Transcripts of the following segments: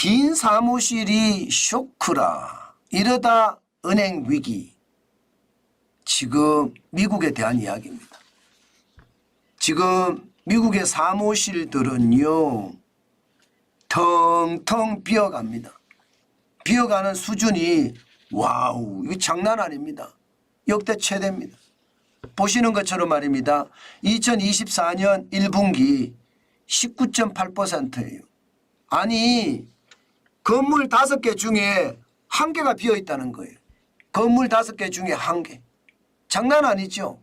빈 사무실이 쇼크라. 이러다 은행 위기. 지금 미국에 대한 이야기입니다. 지금 미국의 사무실들은요, 텅텅 비어갑니다. 비어가는 수준이 와우, 이거 장난 아닙니다. 역대 최대입니다. 보시는 것처럼 말입니다. 2024년 1분기 19.8%예요. 아니, 건물 5개 중에 1개가 비어 있다는 거예요. 건물 5개 중에 1개. 장난 아니죠.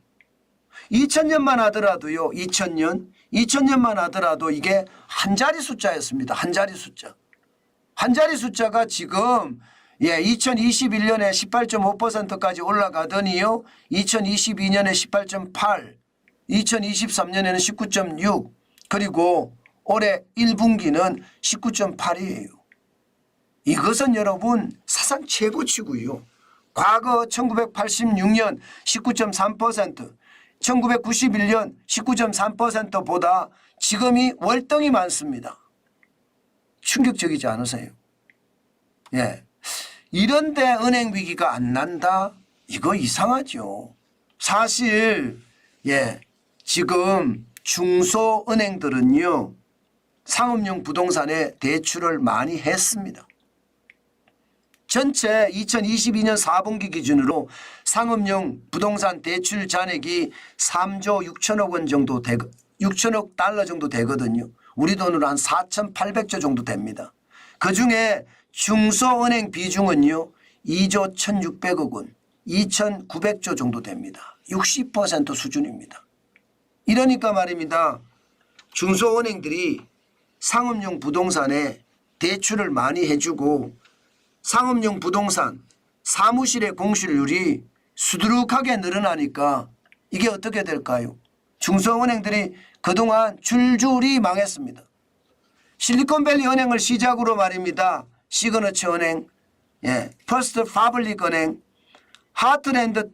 2000년만 하더라도요. 2000년만 하더라도 이게 한 자리 숫자였습니다. 한 자리 숫자. 한 자리 숫자가 지금 2021년에 18.5%까지 올라가더니요. 2022년에 18.8, 2023년에는 19.6, 그리고 올해 1분기는 19.8이에요. 이것은 여러분 사상 최고치고요. 과거 1986년 19.3%, 1991년 19.3%보다 지금이 월등히 많습니다. 충격적이지 않으세요? 예. 이런데 은행 위기가 안 난다? 이거 이상하죠. 사실 지금 중소은행들은요, 상업용 부동산에 대출을 많이 했습니다. 전체 2022년 4분기 기준으로 상업용 부동산 대출 잔액이 3조 6천억 원 정도 6천억 달러 정도 되거든요. 우리 돈으로 한 4,800조 정도 됩니다. 그중에 중소은행 비중은요, 2조 1,600억 원, 2,900조 정도 됩니다. 60% 수준입니다. 이러니까 말입니다. 중소은행들이 상업용 부동산에 대출을 많이 해주고 상업용 부동산 사무실의 공실률이 수두룩하게 늘어나니까 이게 어떻게 될까요? 중소은행들이 그동안 줄줄이 망했습니다. 실리콘밸리 은행을 시작으로 말입니다. 시그너처 은행, 퍼스트 파블릭 은행, 하트랜드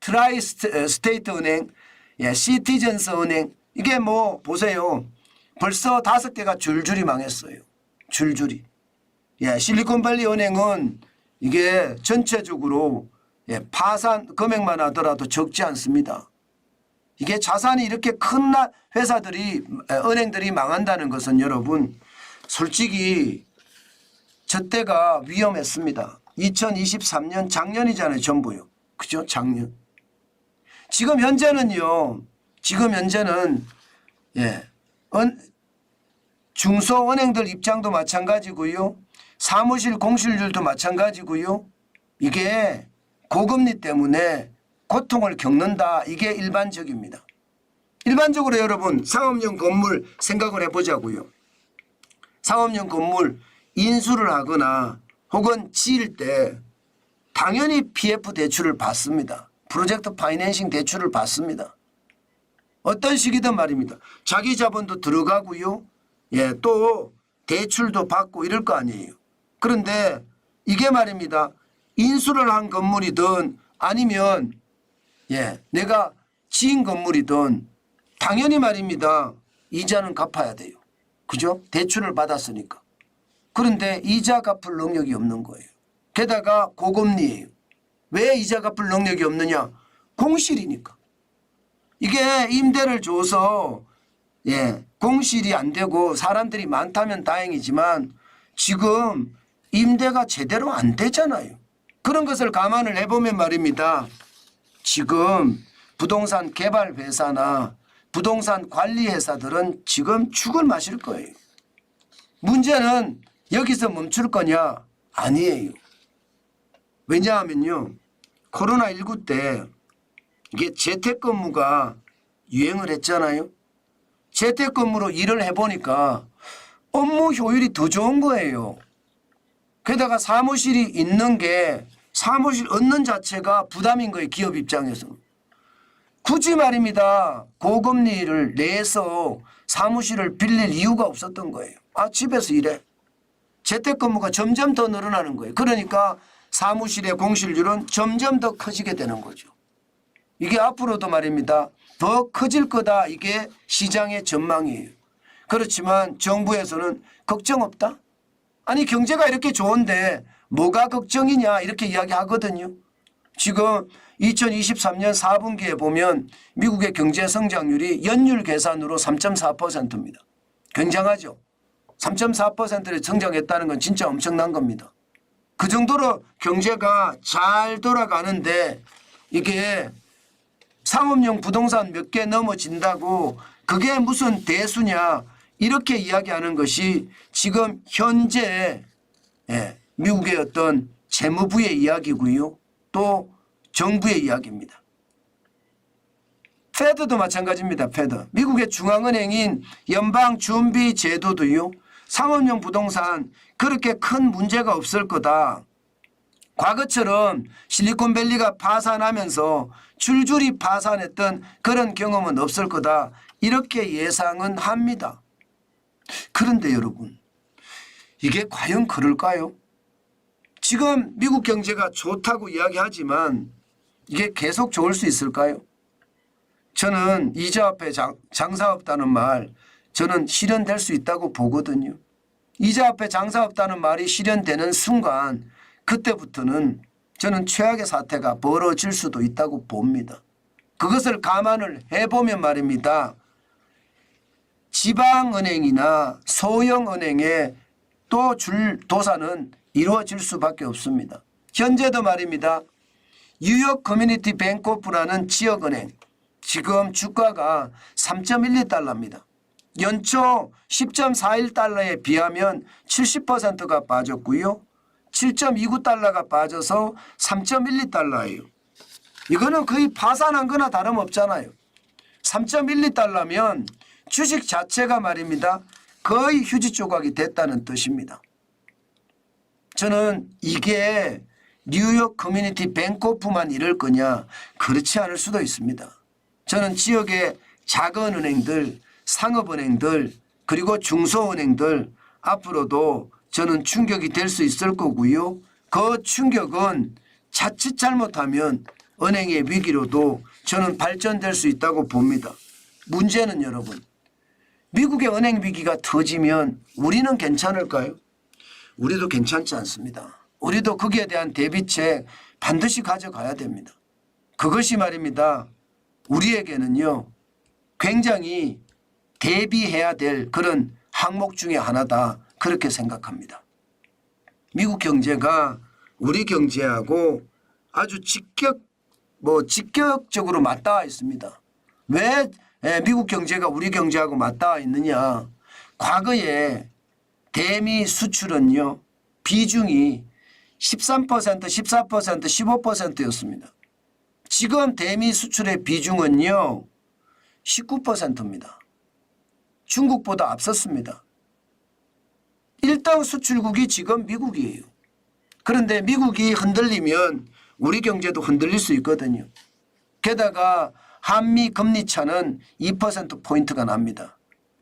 트라이 스테이트 은행, 시티즌스 은행, 이게 뭐 보세요. 벌써 5개가 줄줄이 망했어요. 줄줄이. 실리콘밸리 은행은 이게 전체적으로 파산 금액만 하더라도 적지 않습니다. 이게 자산이 이렇게 큰 회사들이 은행들이 망한다는 것은 여러분 솔직히 저 때가 위험했습니다. 2023년 작년이잖아요. 전부요. 그죠? 작년. 지금 현재는요. 지금 현재는 중소은행들 입장도 마찬가지고요. 사무실 공실률도 마찬가지고요. 이게 고금리 때문에 고통을 겪는다. 이게 일반적입니다. 일반적으로 여러분 상업용 건물 생각을 해보자고요. 상업용 건물 인수를 하거나 혹은 지을 때 당연히 PF 대출을 받습니다. 프로젝트 파이낸싱 대출을 받습니다. 어떤 식이든 말입니다. 자기 자본도 들어가고요. 또 대출도 받고 이럴 거 아니에요. 그런데 이게 말입니다. 인수를 한 건물이든 아니면 내가 지은 건물이든 당연히 말입니다. 이자는 갚아야 돼요. 그죠? 대출을 받았으니까. 그런데 이자 갚을 능력이 없는 거예요. 게다가 고금리예요. 왜 이자 갚을 능력이 없느냐? 공실이니까. 이게 임대를 줘서 공실이 안 되고 사람들이 많다면 다행이지만 지금 임대가 제대로 안 되잖아요. 그런 것을 감안을 해보면 말입니다. 지금 부동산 개발 회사나 부동산 관리 회사들은 지금 죽을 마실 거예요. 문제는 여기서 멈출 거냐? 아니에요. 왜냐하면요. 코로나19 때 이게 재택근무가 유행을 했잖아요. 재택근무로 일을 해보니까 업무 효율이 더 좋은 거예요. 게다가 사무실이 있는 게 사무실 얻는 자체가 부담인 거예요. 기업 입장에서는. 굳이 말입니다. 고금리를 내서 사무실을 빌릴 이유가 없었던 거예요. 집에서 일해. 재택근무가 점점 더 늘어나는 거예요. 그러니까 사무실의 공실률은 점점 더 커지게 되는 거죠. 이게 앞으로도 말입니다. 더 커질 거다. 이게 시장의 전망이에요. 그렇지만 정부에서는 걱정 없다. 아니 경제가 이렇게 좋은데 뭐가 걱정이냐 이렇게 이야기하거든요. 지금 2023년 4분기에 보면 미국의 경제 성장률이 연율 계산으로 3.4%입니다. 굉장하죠. 3.4%를 성장했다는 건 진짜 엄청난 겁니다. 그 정도로 경제가 잘 돌아가는데 이게 상업용 부동산 몇 개 넘어진다고 그게 무슨 대수냐 이렇게 이야기하는 것이 지금 현재 미국의 어떤 재무부의 이야기고요. 또 정부의 이야기입니다. 페드도 마찬가지입니다. 페드. 미국의 중앙은행인 연방준비제도도요. 상업용 부동산 그렇게 큰 문제가 없을 거다. 과거처럼 실리콘밸리가 파산하면서 줄줄이 파산했던 그런 경험은 없을 거다. 이렇게 예상은 합니다. 그런데 여러분 이게 과연 그럴까요? 지금 미국 경제가 좋다고 이야기하지만 이게 계속 좋을 수 있을까요? 저는 이자 앞에 장사 없다는 말 저는 실현될 수 있다고 보거든요. 이자 앞에 장사 없다는 말이 실현되는 순간 그때부터는 저는 최악의 사태가 벌어질 수도 있다고 봅니다. 그것을 감안을 해보면 말입니다. 지방은행이나 소형은행의 또 도산은 이루어질 수밖에 없습니다. 현재도 말입니다. 뉴욕 커뮤니티 뱅코프라는 지역은행 지금 주가가 3.12달러입니다. 연초 10.41달러에 비하면 70%가 빠졌고요. 7.29달러가 빠져서 3.12달러예요. 이거는 거의 파산한 거나 다름없잖아요. 3.12달러면 주식 자체가 말입니다. 거의 휴지 조각이 됐다는 뜻입니다. 저는 이게 뉴욕 커뮤니티 뱅코프만 이럴 거냐 그렇지 않을 수도 있습니다. 저는 지역의 작은 은행들, 상업은행들 그리고 중소은행들 앞으로도 저는 충격이 될 수 있을 거고요. 그 충격은 자칫 잘못하면 은행의 위기로도 저는 발전될 수 있다고 봅니다. 문제는 여러분 미국의 은행 위기가 터지면 우리는 괜찮을까요? 우리도 괜찮지 않습니다. 우리도 거기에 대한 대비책 반드시 가져가야 됩니다. 그것이 말입니다. 우리에게는요. 굉장히 대비해야 될 그런 항목 중에 하나다. 그렇게 생각합니다. 미국 경제가 우리 경제하고 아주 직격적으로 맞닿아 있습니다. 왜 미국 경제가 우리 경제하고 맞닿아 있느냐. 과거에 대미 수출은요. 비중이 13%, 14%, 15%였습니다. 지금 대미 수출의 비중은요. 19%입니다. 중국보다 앞섰습니다. 1등 수출국이 지금 미국이에요. 그런데 미국이 흔들리면 우리 경제도 흔들릴 수 있거든요. 게다가 한미 금리 차는 2%포인트가 납니다.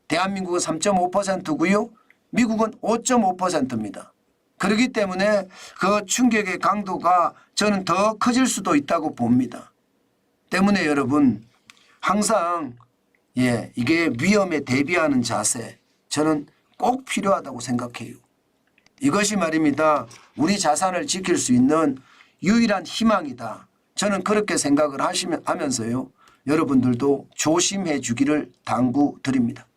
대한민국은 3.5%고요. 미국은 5.5%입니다. 그렇기 때문에 그 충격의 강도가 저는 더 커질 수도 있다고 봅니다. 때문에 여러분 항상 이게 위험에 대비하는 자세 저는 꼭 필요하다고 생각해요. 이것이 말입니다. 우리 자산을 지킬 수 있는 유일한 희망이다. 저는 그렇게 생각을 하면서요. 여러분들도 조심해 주기를 당부드립니다.